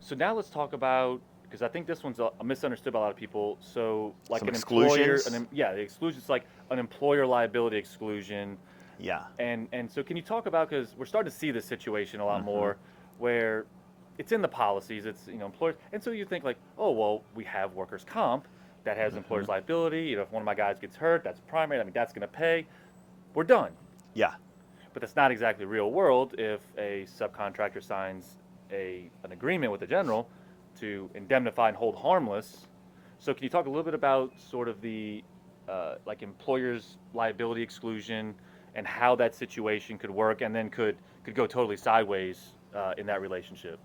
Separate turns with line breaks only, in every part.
So now let's talk about, because I think this one's misunderstood by a lot of people. So like
Some
an employer,
exclusions.
yeah, the exclusion's like an employer liability exclusion.
Yeah.
And so can you talk about, because we're starting to see this situation a lot
Mm-hmm.
more where it's in the policies, it's, employers, and so you think like, oh, well, we have workers' comp that has
Mm-hmm.
employers liability. If one of my guys gets hurt, that's primary. I mean, that's going to pay. We're done.
Yeah.
But that's not exactly real world if a subcontractor signs an agreement with the general to indemnify and hold harmless. So can you talk a little bit about sort of the like employer's liability exclusion and how that situation could work and then could go totally sideways in that relationship?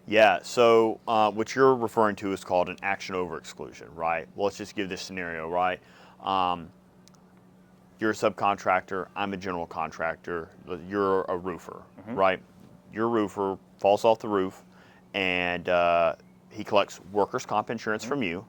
Yeah, so what you're referring to is called an action over exclusion, right? Well, let's just give this scenario, right? Um, you're a subcontractor, I'm a general contractor, you're a roofer,
Hmm.
right? Your roofer falls off the roof and he collects workers' comp insurance
Hmm.
from you,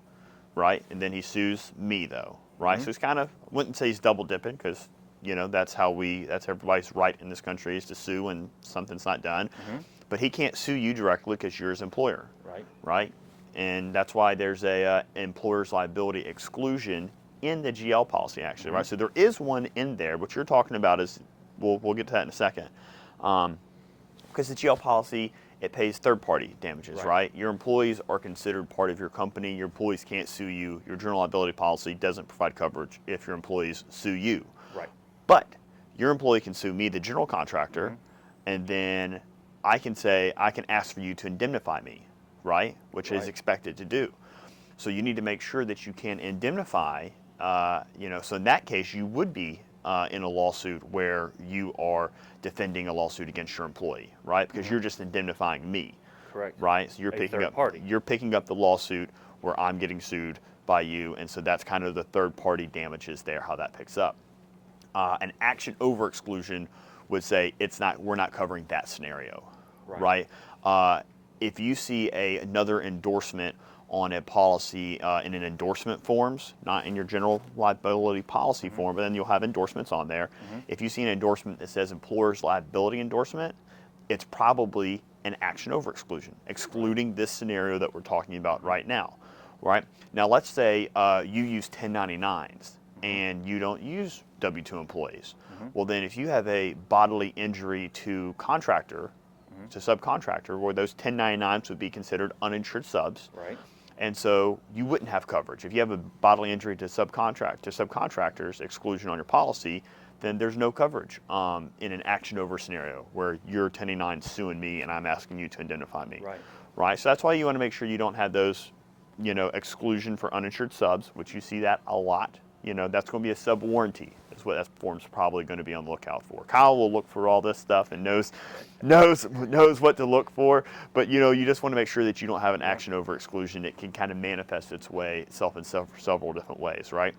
right? And then he sues me, though, right?
Hmm.
So he's kind of, wouldn't say he's double dipping because, that's that's everybody's right in this country is to sue when something's not done.
Hmm.
But he can't sue you directly because you're his employer,
Right.
right? And that's why there's a employer's liability exclusion in the GL policy, actually,
Hmm.
right? So there is one in there. What you're talking about is, we'll get to that in a second, because the GL policy, it pays third-party damages,
Right.
right? Your employees are considered part of your company. Your employees can't sue you. Your general liability policy doesn't provide coverage if your employees sue you.
Right.
But your employee can sue me, the general contractor,
Hmm.
and then I can ask for you to indemnify me, right? Which is
Right.
expected to do. So you need to make sure that you can indemnify, so in that case, you would be in a lawsuit where you are defending a lawsuit against your employee, right? Because
Hmm.
you're just indemnifying me,
Correct.
right? So
A third party.
you're picking up the lawsuit where I'm getting sued by you, and so that's kind of the third party damages there, how that picks up. An action over exclusion would say we're not covering that scenario,
Right.
right? If you see another endorsement on a policy in an endorsement forms, not in your general liability policy
Hmm.
form, but then you'll have endorsements on there.
Hmm.
If you see an endorsement that says employer's liability endorsement, it's probably an action over exclusion,
Right.
excluding this scenario that we're talking about
Hmm.
right now, right? Now, let's say you use 1099s
Hmm.
and you don't use W-2 employees.
Hmm.
Well, then if you have a bodily injury to contractor,
Hmm.
to subcontractor, where those 1099s would be considered uninsured subs,
Right.
and so you wouldn't have coverage. If you have a bodily injury to subcontractors exclusion on your policy, then there's no coverage in an action over scenario where you're 1099 suing me and I'm asking you to indemnify me,
Right.
right? So that's why you want to make sure you don't have those, exclusion for uninsured subs, which you see that a lot. That's going to be a sub warranty. Is what that form's probably going to be on the lookout for. Kyle will look for all this stuff and knows what to look for. But you just want to make sure that you don't have an
Yeah.
action over exclusion. It can kind of manifest itself in several different ways, right?